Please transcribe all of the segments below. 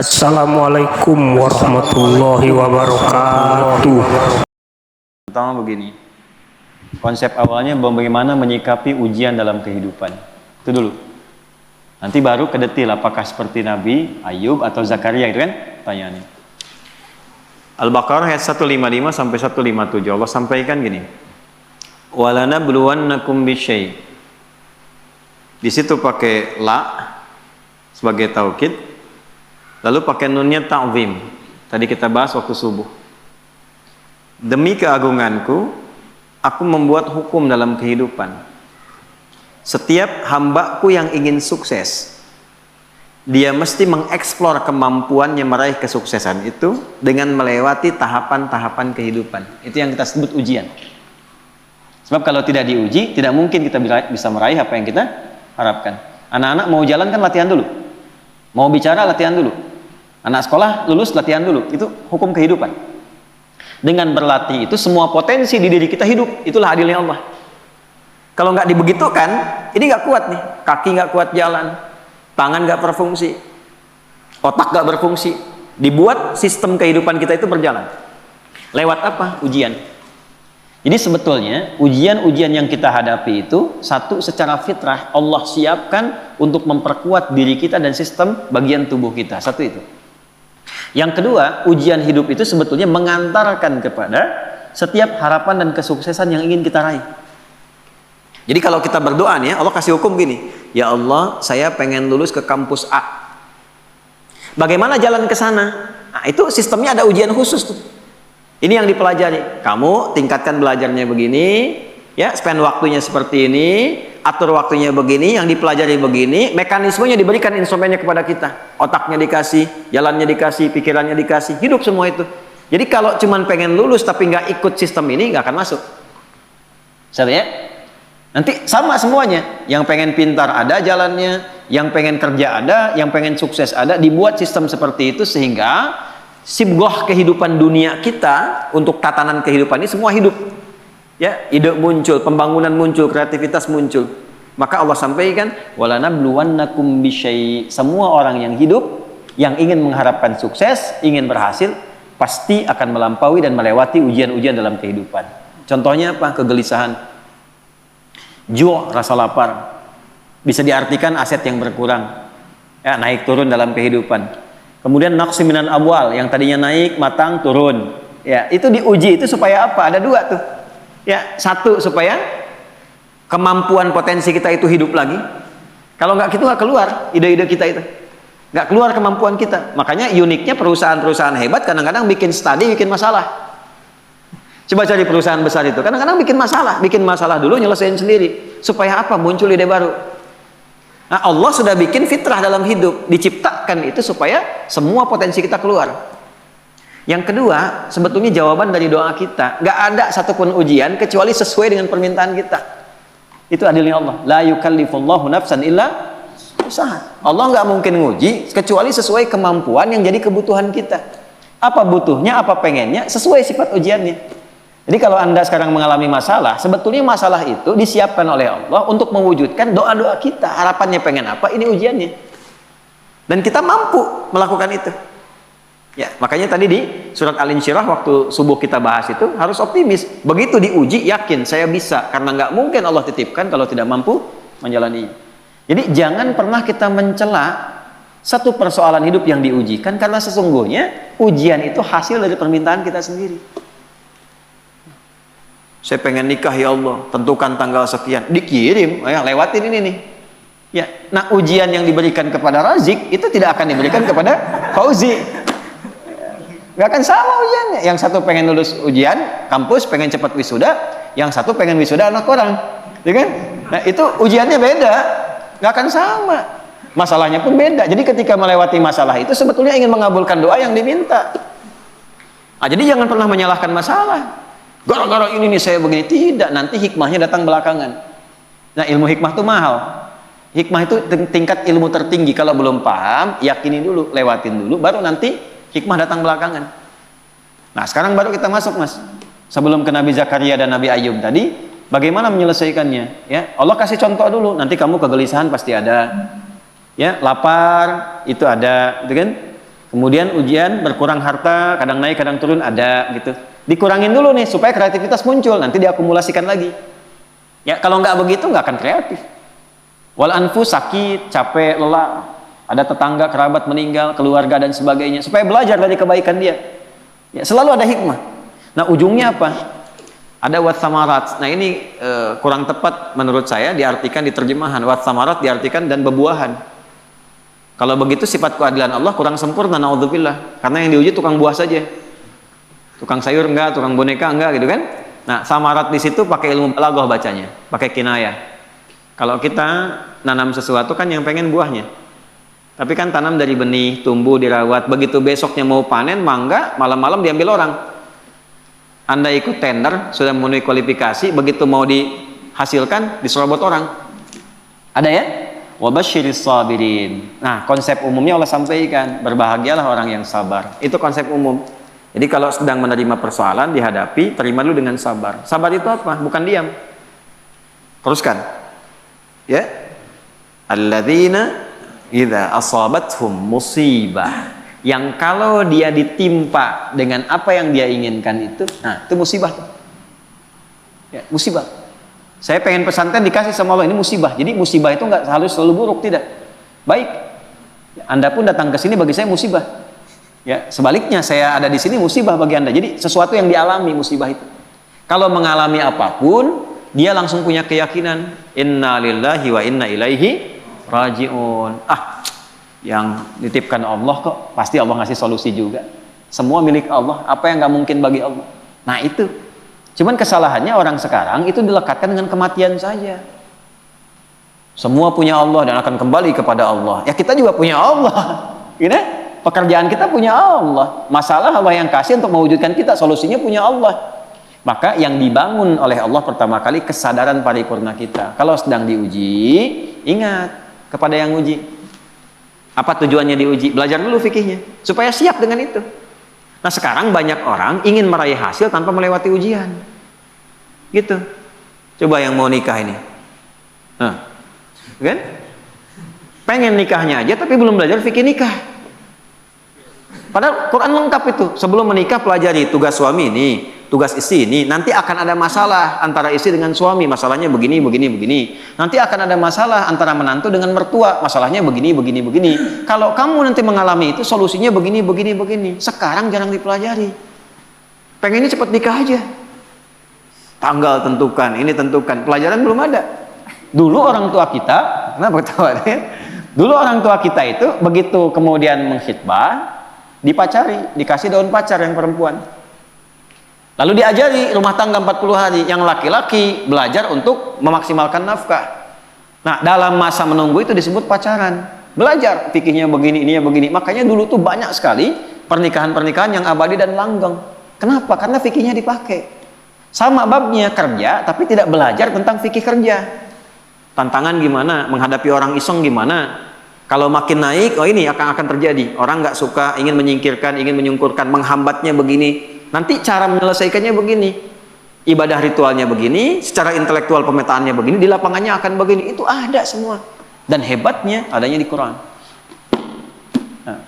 Assalamualaikum warahmatullahi wabarakatuh. Pertama begini, konsep awalnya bagaimana menyikapi ujian dalam kehidupan. Itu dulu. Nanti baru ke detail apakah seperti Nabi Ayub atau Zakaria, itu kan pertanyaannya. Al-Baqarah ayat 155 sampai 157 Allah sampaikan gini. Walanabluwannakum bisyai'. Di situ pakai la sebagai taukid. Lalu pakai nunnya ta'zim. Tadi kita bahas waktu subuh. Demi keagunganku, aku membuat hukum dalam kehidupan. Setiap hambaku yang ingin sukses, dia mesti mengeksplor kemampuannya meraih kesuksesan itu dengan melewati tahapan-tahapan kehidupan. Itu yang kita sebut ujian. Sebab kalau tidak diuji, tidak mungkin kita bisa meraih apa yang kita harapkan. Anak-anak mau jalan kan latihan dulu. Mau bicara latihan dulu. Anak sekolah lulus latihan dulu. Itu hukum kehidupan. Dengan berlatih itu semua potensi di diri kita hidup. Itulah adilnya Allah. Kalau nggak dibegitukan, ini nggak kuat nih. Kaki nggak kuat jalan, tangan nggak berfungsi, otak nggak berfungsi. Dibuat sistem kehidupan kita itu berjalan. Lewat apa? Ujian. Jadi sebetulnya ujian-ujian yang kita hadapi itu satu, secara fitrah Allah siapkan untuk memperkuat diri kita dan sistem bagian tubuh kita. Satu itu. Yang kedua, ujian hidup itu sebetulnya mengantarkan kepada setiap harapan dan kesuksesan yang ingin kita raih. Jadi kalau kita berdoa nih, Allah kasih hukum gini, ya Allah, saya pengen lulus ke kampus A. Bagaimana jalan ke sana? Nah, itu sistemnya ada ujian khusus tuh. Ini yang dipelajari. Kamu tingkatkan belajarnya begini, ya, spend waktunya seperti ini, atur waktunya begini, yang dipelajari begini, mekanismenya diberikan instrumennya kepada kita. Otaknya dikasih, jalannya dikasih, pikirannya dikasih, hidup semua itu. Jadi kalau cuman pengen lulus tapi nggak ikut sistem ini, nggak akan masuk. Saya ya? Nanti sama semuanya. Yang pengen pintar ada jalannya, yang pengen kerja ada, yang pengen sukses ada, dibuat sistem seperti itu sehingga sibgoh kehidupan dunia kita untuk tatanan kehidupan ini semua hidup. Ya, ide muncul, pembangunan muncul, kreativitas muncul. Maka Allah sampaikan, walanabluwannakum bisyai'. Semua orang yang hidup, yang ingin mengharapkan sukses, ingin berhasil, pasti akan melampaui dan melewati ujian-ujian dalam kehidupan. Contohnya apa? Kegelisahan, ju', rasa lapar. Bisa diartikan aset yang berkurang, ya, naik turun dalam kehidupan. Kemudian naqsi minan amwal, yang tadinya naik, matang, turun. Ya, itu diuji itu supaya apa? Ada dua tuh. Ya, satu supaya kemampuan potensi kita itu hidup lagi. Kalau nggak gitu nggak keluar ide-ide kita itu, nggak keluar kemampuan kita. Makanya uniknya perusahaan-perusahaan hebat kadang-kadang bikin studi, bikin masalah. Coba cari perusahaan besar itu, kadang-kadang bikin masalah dulu nyelesain sendiri. Supaya apa? Muncul ide baru. Nah, Allah sudah bikin fitrah dalam hidup, diciptakan itu supaya semua potensi kita keluar. Yang kedua, sebetulnya jawaban dari doa kita, nggak ada satupun ujian kecuali sesuai dengan permintaan kita. Itu adilnya Allah. La yukallifullahu nafsan illa usaha. Allah nggak mungkin nguji kecuali sesuai kemampuan yang jadi kebutuhan kita. Apa butuhnya, apa pengennya, sesuai sifat ujiannya. Jadi kalau Anda sekarang mengalami masalah, sebetulnya masalah itu disiapkan oleh Allah untuk mewujudkan doa-doa kita. Harapannya pengen apa, ini ujiannya. Dan kita mampu melakukan itu. Ya, makanya tadi di surat Al-Insyirah waktu subuh kita bahas itu harus optimis. Begitu diuji, yakin saya bisa. Karena nggak mungkin Allah titipkan kalau tidak mampu menjalani. Jadi jangan pernah kita mencela satu persoalan hidup yang diujikan, karena sesungguhnya ujian itu hasil dari permintaan kita sendiri. Saya pengen nikah ya Allah, tentukan tanggal sekian, dikirim, ya lewatin ini nih. Ya, nah ujian yang diberikan kepada Razik itu tidak akan diberikan kepada Fauzi. Gak akan sama ujiannya. Yang satu pengen lulus ujian kampus, pengen cepat wisuda, yang satu pengen wisuda anak orang, ya kan? Nah itu ujiannya beda, gak akan sama, masalahnya pun beda. Jadi ketika melewati masalah itu sebetulnya ingin mengabulkan doa yang diminta. Nah, jadi jangan pernah menyalahkan masalah. Gara-gara ini nih saya begini, tidak. Nanti hikmahnya datang belakangan. Nah ilmu hikmah itu mahal. Hikmah itu tingkat ilmu tertinggi. Kalau belum paham, yakini dulu, lewatin dulu, baru nanti hikmah datang belakangan. Nah sekarang baru kita masuk mas. Sebelum ke Nabi Zakaria dan Nabi Ayub tadi, bagaimana menyelesaikannya? Ya, Allah kasih contoh dulu. Nanti kamu kegelisahan pasti ada. Ya, lapar itu ada, gitu kan? Kemudian ujian berkurang harta, kadang naik, kadang turun, ada gitu. Dikurangin dulu nih supaya kreativitas muncul, nanti diakumulasikan lagi. Ya, kalau nggak begitu nggak akan kreatif. Wal anfus, sakit, capek, lelah, ada tetangga, kerabat meninggal, keluarga dan sebagainya, supaya belajar dari kebaikan dia. Ya, selalu ada hikmah. Nah, ujungnya apa? Ada wat samarat. Nah, ini kurang tepat menurut saya diartikan di terjemahan. Wat samarat diartikan dan bebuahan. Kalau begitu sifat keadilan Allah kurang sempurna, naudzubillah. Karena yang diuji tukang buah saja. Tukang sayur enggak, tukang boneka enggak gitu kan. Nah, samarat di situ pakai ilmu balaghah bacanya, pakai kinayah. Kalau kita nanam sesuatu kan yang pengen buahnya. Tapi kan tanam dari benih, tumbuh, dirawat, begitu besoknya mau panen, mangga, malam-malam diambil orang. Anda ikut tender, sudah memenuhi kualifikasi, begitu mau dihasilkan, diserobot orang. Ada ya? Wabasyiris sabirin. Nah, konsep umumnya Allah sampaikan, berbahagialah orang yang sabar. Itu konsep umum. Jadi kalau sedang menerima persoalan dihadapi, terima dulu dengan sabar. Sabar itu apa? Bukan diam. Teruskan. Ya. Alladzina idza asabathum musibah. Yang kalau dia ditimpa dengan apa yang dia inginkan itu, nah, itu musibah. Ya, musibah. Saya pengen pesantren dikasih sama Allah, ini musibah. Jadi musibah itu nggak harus selalu buruk, tidak. Baik. Anda pun datang ke sini bagi saya musibah. Ya, sebaliknya saya ada di sini musibah bagi Anda. Jadi sesuatu yang dialami musibah itu. Kalau mengalami apapun, dia langsung punya keyakinan, inna lillahi wa inna ilaihi rajiun. Yang dititipkan Allah kok, pasti Allah ngasih solusi juga. Semua milik Allah, apa yang nggak mungkin bagi Allah. Nah, itu. Cuman kesalahannya orang sekarang itu dilekatkan dengan kematian saja. Semua punya Allah dan akan kembali kepada Allah. Ya, kita juga punya Allah. Gitu? Pekerjaan kita punya Allah. Masalah Allah yang kasih untuk mewujudkan kita, solusinya punya Allah. Maka yang dibangun oleh Allah pertama kali kesadaran paripurna kita. Kalau sedang diuji, ingat kepada yang uji. Apa tujuannya diuji? Belajar dulu fikihnya supaya siap dengan itu. Nah, sekarang banyak orang ingin meraih hasil tanpa melewati ujian. Gitu. Coba yang mau nikah ini. Nah, kan? Pengen nikahnya aja tapi belum belajar fikih nikah. Padahal Quran lengkap itu. Sebelum menikah pelajari tugas suami ini, tugas istri ini. Nanti akan ada masalah antara istri dengan suami. Masalahnya begini, begini, begini. Nanti akan ada masalah antara menantu dengan mertua. Masalahnya begini, begini, begini. Kalau kamu nanti mengalami itu, solusinya begini, begini, begini. Sekarang jarang dipelajari. Pengennya cepat nikah aja. Tanggal tentukan, ini tentukan. Pelajaran belum ada. Dulu orang tua kita, kenapa ketawa? Dulu orang tua kita itu begitu kemudian mengkhitbah, dipacari, dikasih daun pacar yang perempuan. Lalu diajari rumah tangga 40 hari. Yang laki-laki belajar untuk memaksimalkan nafkah. Nah, dalam masa menunggu itu disebut pacaran. Belajar fikihnya begini, ininya begini. Makanya dulu tuh banyak sekali pernikahan-pernikahan yang abadi dan langgeng. Kenapa? Karena fikihnya dipakai. Sama babnya kerja, tapi tidak belajar tentang fikih kerja. Tantangan gimana? Menghadapi orang iseng gimana? Kalau makin naik, oh ini akan terjadi. Orang nggak suka, ingin menyingkirkan, ingin menyungkurkan, menghambatnya begini. Nanti cara menyelesaikannya begini. Ibadah ritualnya begini, secara intelektual pemetaannya begini, di lapangannya akan begini. Itu ada semua. Dan hebatnya adanya di Quran. Nah,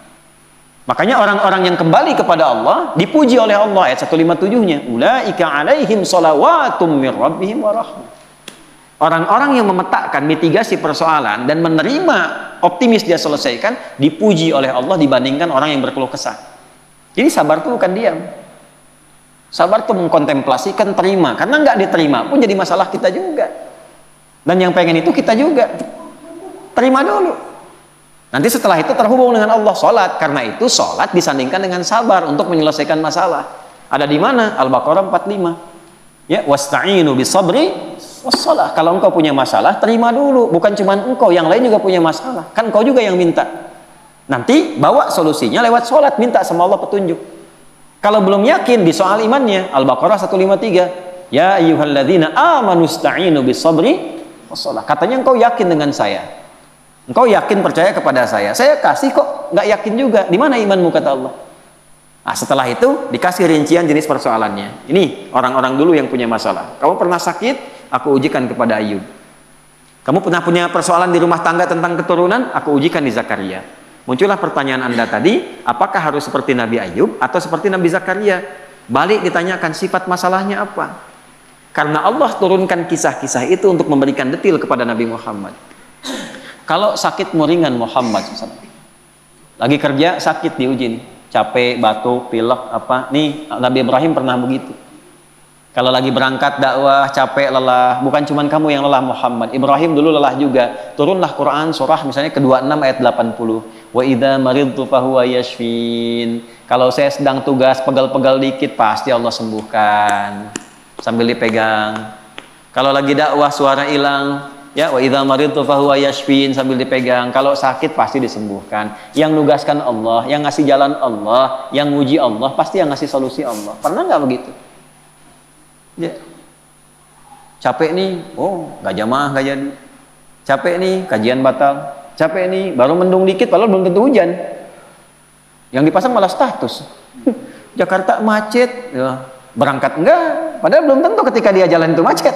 makanya orang-orang yang kembali kepada Allah dipuji oleh Allah ayat 157-nya. Ulaika alaihim shalawatum mir rabbihim wa rahmah. Orang-orang yang memetakan mitigasi persoalan dan menerima optimis dia selesaikan, dipuji oleh Allah dibandingkan orang yang berkeluh kesah. Jadi sabar itu bukan diam. Sabar itu mengkontemplasikan, terima. Karena nggak diterima pun jadi masalah kita juga. Dan yang pengen itu kita juga. Terima dulu. Nanti setelah itu terhubung dengan Allah, sholat. Karena itu sholat disandingkan dengan sabar untuk menyelesaikan masalah. Ada di mana? Al-Baqarah 45. Ya, wasta'inu bisabri wassalah. Kalau engkau punya masalah, terima dulu. Bukan cuma engkau, yang lain juga punya masalah. Kan engkau juga yang minta. Nanti bawa solusinya lewat sholat, minta sama Allah petunjuk. Kalau belum yakin di soal imannya, Al-Baqarah 153. Ya ayyuhalladzina amanu sta'inu bisabri wassalah. Katanya engkau yakin dengan saya. Engkau yakin percaya kepada saya. Saya kasih kok, nggak yakin juga. Di mana imanmu, kata Allah. Nah, setelah itu dikasih rincian jenis persoalannya. Ini orang-orang dulu yang punya masalah. Kamu pernah sakit, aku ujikan kepada Ayub. Kamu pernah punya persoalan di rumah tangga tentang keturunan, aku ujikan di Zakaria. Muncullah pertanyaan Anda tadi, apakah harus seperti Nabi Ayub atau seperti Nabi Zakaria? Balik ditanyakan sifat masalahnya apa? Karena Allah turunkan kisah-kisah itu untuk memberikan detail kepada Nabi Muhammad. Kalau sakitmu ringan Muhammad, lagi kerja sakit diuji nih, capek, batuk, pilek, apa? Nih Nabi Ibrahim pernah begitu. Kalau lagi berangkat dakwah, capek, lelah, bukan cuma kamu yang lelah Muhammad. Ibrahim dulu lelah juga. Turunlah Quran surah misalnya ke-26 ayat 80. Wa idza maridtu fahuwa yashfin. Kalau saya sedang tugas pegal-pegal dikit pasti Allah sembuhkan. Sambil dipegang. Kalau lagi dakwah suara hilang, ya wa idza maridtu fahuwa yashfin sambil dipegang. Kalau sakit pasti disembuhkan. Yang nugaskan Allah, yang ngasih jalan Allah, yang nguji Allah, pasti yang ngasih solusi Allah. Pernah nggak begitu? Ya. Capek nih, oh nggak jamaah nggak jadi. Capek nih, kajian batal. Capek nih, baru mendung dikit, padahal belum tentu hujan. Yang dipasang malah status. Jakarta macet, ya. Berangkat enggak, padahal belum tentu ketika dia jalan itu macet.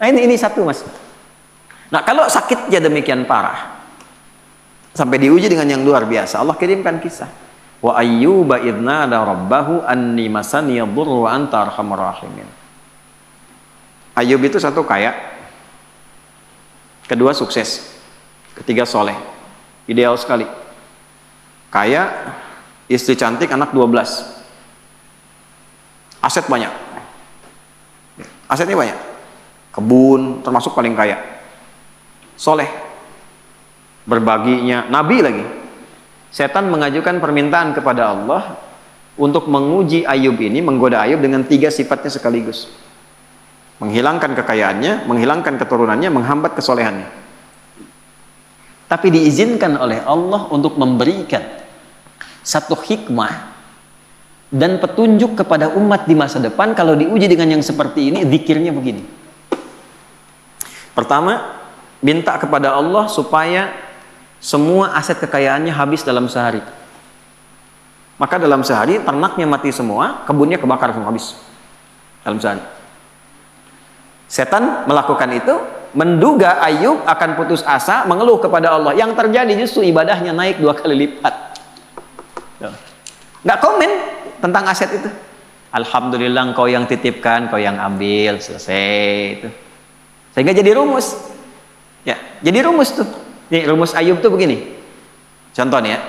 Nah ini satu mas. Nah kalau sakitnya demikian parah, sampai diuji dengan yang luar biasa, Allah kirimkan kisah. Wa ayyuba idna da rabbahu anni masani yadurru wa anta arhamar rahimin. Ayub itu satu kaya, kedua sukses, ketiga soleh, ideal sekali. Kaya, istri cantik, anak 12, aset banyak, asetnya banyak, kebun termasuk paling kaya, soleh, berbaginya, nabi lagi. Setan mengajukan permintaan kepada Allah untuk menguji Ayub ini, menggoda Ayub dengan 3 sifatnya sekaligus. Menghilangkan kekayaannya, menghilangkan keturunannya, menghambat kesolehannya. Tapi diizinkan oleh Allah untuk memberikan satu hikmah dan petunjuk kepada umat di masa depan. Kalau diuji dengan yang seperti ini, zikirnya begini. Pertama, minta kepada Allah supaya semua aset kekayaannya habis dalam sehari. Maka dalam sehari ternaknya mati semua, kebunnya kebakar semua habis dalam sehari. Setan melakukan itu, menduga Ayub akan putus asa, mengeluh kepada Allah. Yang terjadi justru ibadahnya naik 2 kali lipat. Nggak komen tentang aset itu. Alhamdulillah engkau yang titipkan, kau yang ambil, selesai itu. Sehingga jadi rumus. Ya, jadi rumus tuh. Nih rumus Ayub tuh begini. Contoh nih ya.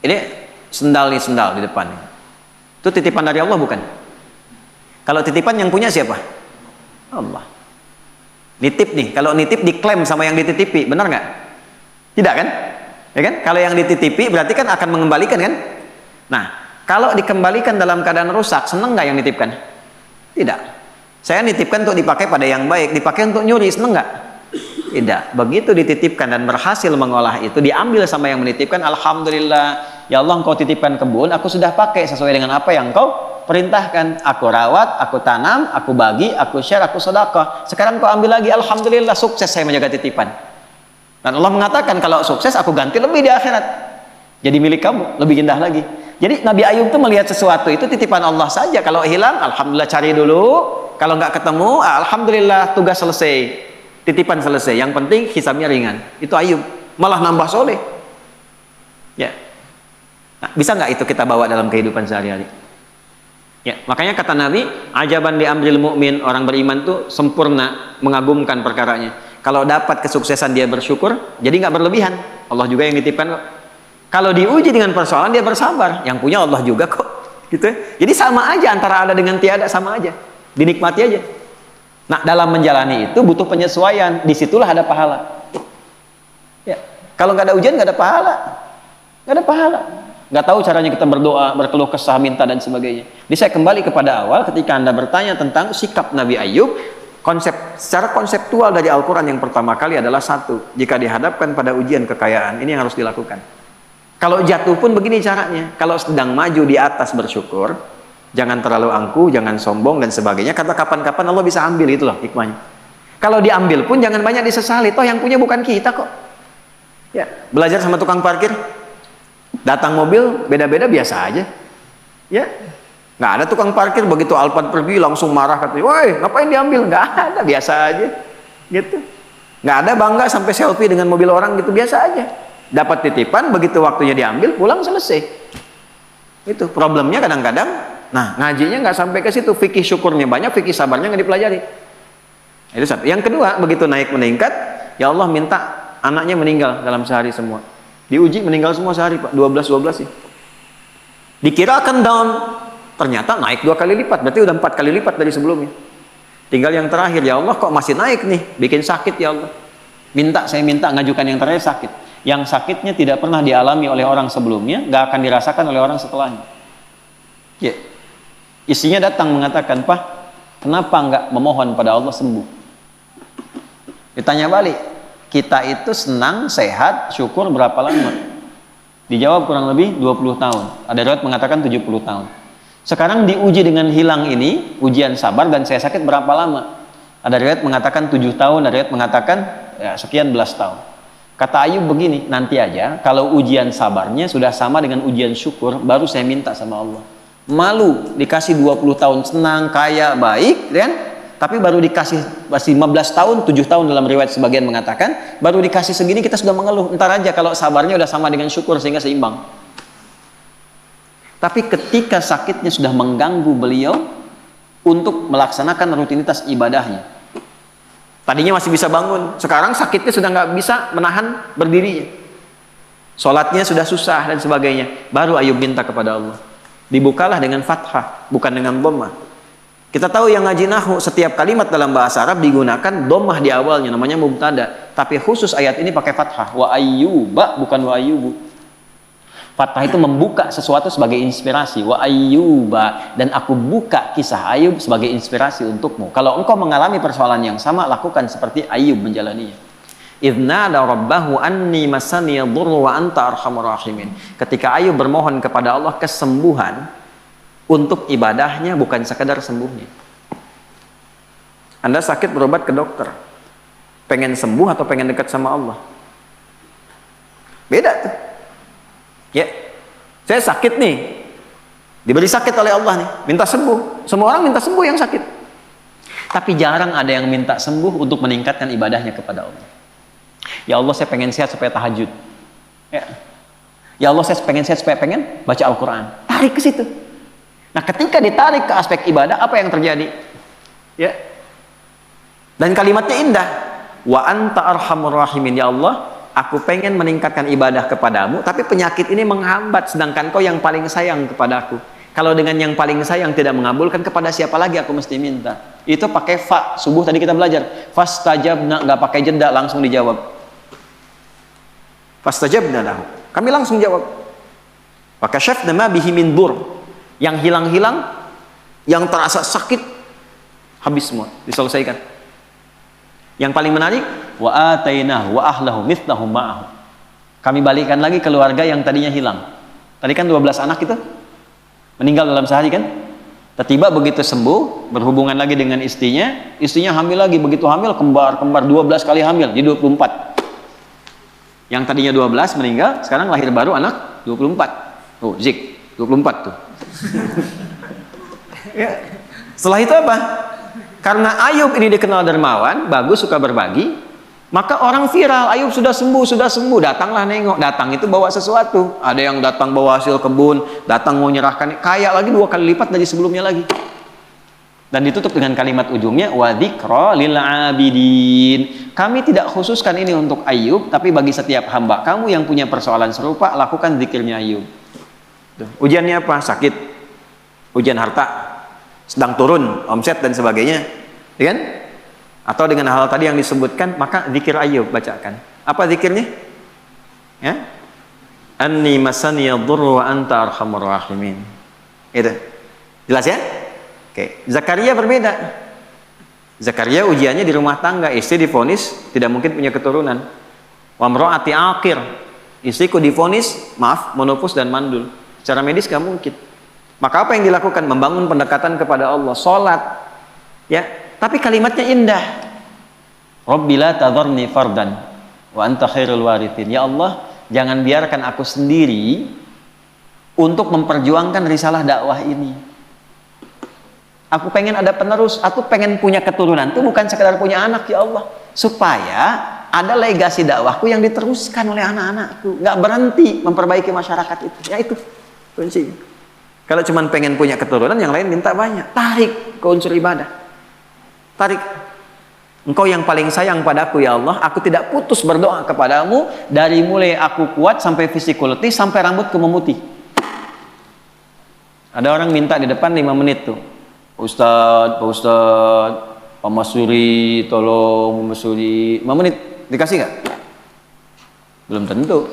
Ini sendal di depan. Itu titipan dari Allah bukan? Kalau titipan yang punya siapa? Allah. Nitip nih. Kalau nitip diklaim sama yang dititipi, benar nggak? Tidak kan? Ya kan? Kalau yang dititipi berarti kan akan mengembalikan kan? Nah, kalau dikembalikan dalam keadaan rusak, seneng nggak yang nitipkan? Tidak. Saya nitipkan untuk dipakai pada yang baik, dipakai untuk nyuri, seneng nggak? Tidak. Begitu dititipkan dan berhasil mengolah itu, diambil sama yang menitipkan, alhamdulillah, ya Allah engkau titipkan kebun, aku sudah pakai sesuai dengan apa yang engkau perintahkan. Aku rawat, aku tanam, aku bagi, aku share, aku sedekah. Sekarang kau ambil lagi, alhamdulillah, sukses saya menjaga titipan. Dan Allah mengatakan kalau sukses aku ganti lebih di akhirat. Jadi milik kamu, lebih indah lagi. Jadi Nabi Ayub itu melihat sesuatu itu titipan Allah saja. Kalau hilang, alhamdulillah cari dulu. Kalau nggak ketemu, alhamdulillah tugas selesai. Titipan selesai, yang penting hisabnya ringan. Itu Ayub, malah nambah soleh. Ya, nah, bisa nggak itu kita bawa dalam kehidupan sehari-hari? Ya, makanya kata Nabi, ajaban di amril mu'min, orang beriman tuh sempurna, mengagumkan perkaranya. Kalau dapat kesuksesan dia bersyukur, jadi nggak berlebihan. Allah juga yang nitipkan kok. Kalau diuji dengan persoalan dia bersabar, yang punya Allah juga kok. Gitu. Jadi sama aja antara ada dengan tiada, sama aja, dinikmati aja. Nah, dalam menjalani itu butuh penyesuaian. Disitulah ada pahala. Ya, kalau nggak ada ujian nggak ada pahala, nggak ada pahala. Nggak tahu caranya kita berdoa, berkeluh kesah, minta dan sebagainya. Jadi saya kembali kepada awal ketika Anda bertanya tentang sikap Nabi Ayub. Secara konseptual dari Al-Quran yang pertama kali adalah satu. Jika dihadapkan pada ujian kekayaan, ini yang harus dilakukan. Kalau jatuh pun begini caranya. Kalau sedang maju di atas bersyukur. Jangan terlalu angkuh, jangan sombong dan sebagainya. Kata kapan-kapan Allah bisa ambil, itu loh hikmahnya. Kalau diambil pun jangan banyak disesali. Toh yang punya bukan kita kok. Ya, belajar sama tukang parkir. Datang mobil beda-beda biasa aja. Ya, nggak ada tukang parkir begitu Alphard pergi langsung marah katanya, woi ngapain diambil? Nggak ada, biasa aja. Gitu. Nggak ada bangga sampai selfie dengan mobil orang gitu, biasa aja. Dapat titipan, begitu waktunya diambil, pulang selesai. Itu problemnya kadang-kadang. Nah, ngajinya nggak sampai ke situ. Fikih syukurnya banyak, fikih sabarnya nggak dipelajari. Itu satu. Yang kedua, begitu naik meningkat, ya Allah minta anaknya meninggal dalam sehari semua. Diuji meninggal semua sehari, Pak. 12 sih. Dikira akan down, ternyata naik 2 kali lipat. Berarti udah 4 kali lipat dari sebelumnya. Tinggal yang terakhir, ya Allah kok masih naik nih, bikin sakit ya Allah. Saya minta ngajukan yang terakhir sakit. Yang sakitnya tidak pernah dialami oleh orang sebelumnya, nggak akan dirasakan oleh orang setelahnya. Ya. Istrinya datang mengatakan, Pak, kenapa nggak memohon pada Allah sembuh? Ditanya balik, kita itu senang, sehat, syukur berapa lama? Dijawab kurang lebih 20 tahun. Ada riwayat mengatakan 70 tahun. Sekarang diuji dengan hilang ini, ujian sabar, dan saya sakit berapa lama? Ada riwayat mengatakan 7 tahun, ada riwayat mengatakan ya, sekian belas tahun. Kata Ayub begini, nanti aja kalau ujian sabarnya sudah sama dengan ujian syukur, baru saya minta sama Allah. Malu, dikasih 20 tahun senang, kaya, baik, kan? Tapi baru dikasih masih 15 tahun, 7 tahun dalam riwayat sebagian mengatakan, baru dikasih segini kita sudah mengeluh. Entar aja kalau sabarnya udah sama dengan syukur sehingga seimbang. Tapi ketika sakitnya sudah mengganggu beliau untuk melaksanakan rutinitas ibadahnya. Tadinya masih bisa bangun, sekarang sakitnya sudah nggak bisa menahan berdirinya. Sholatnya sudah susah dan sebagainya. Baru Ayub minta kepada Allah. Dibukalah dengan fathah, bukan dengan dhammah. Kita tahu yang ngaji nahwu, setiap kalimat dalam bahasa Arab digunakan dhammah di awalnya, namanya mubtada. Tapi khusus ayat ini pakai fathah. Wa ayyuba, bukan wa ayyubu. Fathah itu membuka sesuatu sebagai inspirasi. Wa ayyuba, dan aku buka kisah Ayub sebagai inspirasi untukmu. Kalau engkau mengalami persoalan yang sama, lakukan seperti Ayub menjalaninya. Idznada rabbahu anni masaniya dhurru wa anta arhamur rahimin. Ketika Ayub bermohon kepada Allah kesembuhan untuk ibadahnya, bukan sekadar sembuhnya. Anda sakit berobat ke dokter, pengen sembuh atau pengen dekat sama Allah? Beda tuh. Ya, saya sakit nih, diberi sakit oleh Allah nih, minta sembuh. Semua orang minta sembuh yang sakit. Tapi jarang ada yang minta sembuh untuk meningkatkan ibadahnya kepada Allah. Ya Allah, saya pengen sehat supaya tahajud. Ya Allah, saya pengen sehat supaya pengen baca Al-Quran. Tarik ke situ. Nah, ketika ditarik ke aspek ibadah, apa yang terjadi? Ya. Dan kalimatnya indah. Wa anta arhamur rahimin. Ya Allah, aku pengen meningkatkan ibadah kepadamu, tapi penyakit ini menghambat, sedangkan kau yang paling sayang kepadaku. Kalau dengan yang paling sayang tidak mengabulkan, kepada siapa lagi aku mesti minta? Itu pakai fa. Subuh tadi kita belajar. Fastajabna, nggak pakai jeda, langsung dijawab. Fastajabna lahu. Kami langsung jawab. Fakashafna ma bihi min dur. Yang hilang-hilang, yang terasa sakit, habis semua, diselesaikan. Yang paling menarik, wa atainahu wa ahlahu mithlahum ma'ahu. Kami balikan lagi keluarga yang tadinya hilang. Tadi kan 12 anak itu meninggal dalam sehari kan? Tiba begitu sembuh, berhubungan lagi dengan istrinya hamil lagi, begitu hamil kembar 12 kali hamil, jadi 24. Yang tadinya 12 meninggal, sekarang lahir baru anak 24. Oh, Zik, 24 tuh. Ya. Setelah itu apa? Karena Ayub ini dikenal dermawan, bagus, suka berbagi, maka orang viral, Ayub sudah sembuh, datanglah nengok. Datang itu bawa sesuatu. Ada yang datang bawa hasil kebun, datang mau nyerahkan, kaya lagi 2 kali lipat dari sebelumnya lagi. Dan ditutup dengan kalimat ujungnya, wa dzikra lil abidin. Kami tidak khususkan ini untuk Ayub, tapi bagi setiap hamba kamu yang punya persoalan serupa, lakukan zikirnya Ayub. Ujiannya apa? Sakit, ujian harta, sedang turun omset dan sebagainya, ya kan? Atau dengan hal tadi yang disebutkan, maka zikir Ayub bacakan. Apa zikirnya? Ya, anni masaniya dhurru wa anta arhamur rahimin. Itu jelas ya? Oke. Zakaria berbeda. Zakaria ujiannya di rumah tangga, istri divonis tidak mungkin punya keturunan. Wa mraati aqir, istriku divonis monopus dan mandul. Secara medis gak mungkin. Maka apa yang dilakukan? Membangun pendekatan kepada Allah, sholat, ya. Tapi kalimatnya indah. Rabbi la tadharni fardan wa anta khairul warithin. Ya Allah, jangan biarkan aku sendiri untuk memperjuangkan risalah dakwah ini. Aku pengen ada penerus, aku pengen punya keturunan. Itu bukan sekedar punya anak ya Allah. Supaya ada legasi dakwahku yang diteruskan oleh anak-anakku. Nggak berhenti memperbaiki masyarakat itu. Ya itu kuncinya. Kalau cuma pengen punya keturunan, yang lain minta banyak. Tarik ke unsur ibadah. Tarik. Engkau yang paling sayang padaku ya Allah. Aku tidak putus berdoa kepadamu. Dari mulai aku kuat sampai fisikku letih, sampai rambutku memutih. Ada orang minta di depan 5 menit tuh. Pak Ustadz, Pak Masuri, tolong Pak Masuri. 5 menit, dikasih nggak? Belum tentu.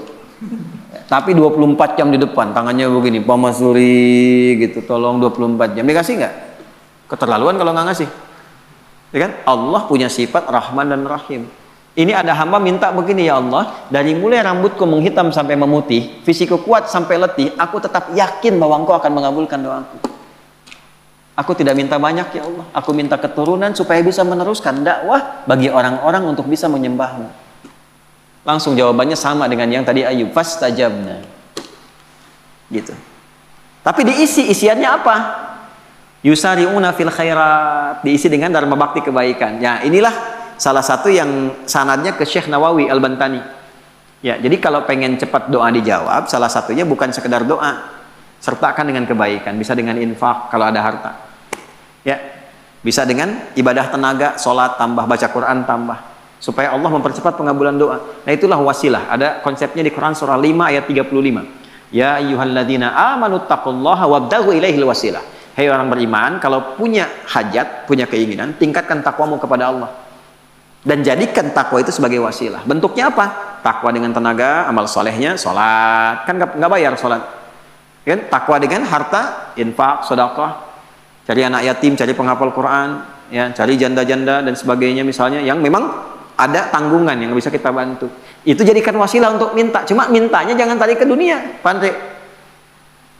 Tapi 24 jam di depan, tangannya begini, Pak Masuri, gitu, tolong 24 jam. Dikasih nggak? Keterlaluan kalau nggak ngasih. Ya kan? Allah punya sifat Rahman dan Rahim. Ini ada hamba minta begini, ya Allah, dari mulai rambutku menghitam sampai memutih, fisikku kuat sampai letih, aku tetap yakin bahwa Engkau akan mengabulkan doaku. Aku tidak minta banyak ya Allah. Aku minta keturunan supaya bisa meneruskan dakwah bagi orang-orang untuk bisa menyembahmu. Langsung jawabannya sama dengan yang tadi Ayub. Fastajabna. Gitu. Tapi diisi, isiannya apa? Yusari'una fil khairat. Diisi dengan dharma bakti kebaikan. Ya inilah salah satu yang sanadnya ke Syekh Nawawi Al-Bantani. Ya, jadi kalau pengen cepat doa dijawab, salah satunya bukan sekedar doa. Sertakan dengan kebaikan. Bisa dengan infak kalau ada harta. Ya, bisa dengan ibadah tenaga, sholat tambah, baca Quran tambah, supaya Allah mempercepat pengabulan doa. Nah itulah wasilah. Ada konsepnya di Quran surah 5 ayat 35. Ya ayyuhalladzina amanu taqullaha wabtaghu ilaihil wasilah. Hei orang beriman, kalau punya hajat, punya keinginan, tingkatkan takwamu kepada Allah. Dan jadikan takwa itu sebagai wasilah. Bentuknya apa? Takwa dengan tenaga, amal solehnya, sholat. Kan nggak bayar sholat. Kan? Takwa dengan harta, infak, sedekah. Cari anak yatim, cari penghafal Quran, ya, cari janda-janda dan sebagainya misalnya yang memang ada tanggungan yang bisa kita bantu. Itu jadikan wasilah untuk minta. Cuma mintanya jangan tarik ke dunia, pandai.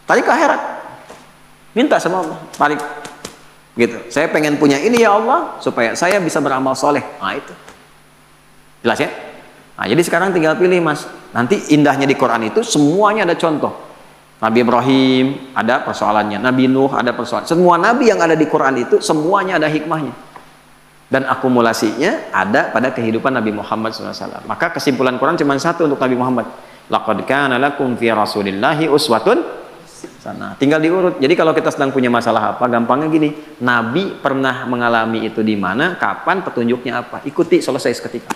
Tarik ke akhirat. Minta sama Allah, tarik. Gitu. Saya pengen punya ini ya Allah supaya saya bisa beramal soleh. Nah itu. Jelas ya? Nah, jadi sekarang tinggal pilih Mas. Nanti indahnya di Quran itu semuanya ada contoh. Nabi Ibrahim ada persoalannya, Nabi Nuh ada persoalan. Semua nabi yang ada di Quran itu semuanya ada hikmahnya. Dan akumulasinya ada pada kehidupan Nabi Muhammad SAW. Maka kesimpulan Quran cuma satu untuk Nabi Muhammad. Laqad kana lakum fi Rasulillahi uswatun hasanah. Tinggal diurut. Jadi kalau kita sedang punya masalah apa, gampangnya gini. Nabi pernah mengalami itu di mana, kapan, petunjuknya apa. Ikuti, selesai seketika.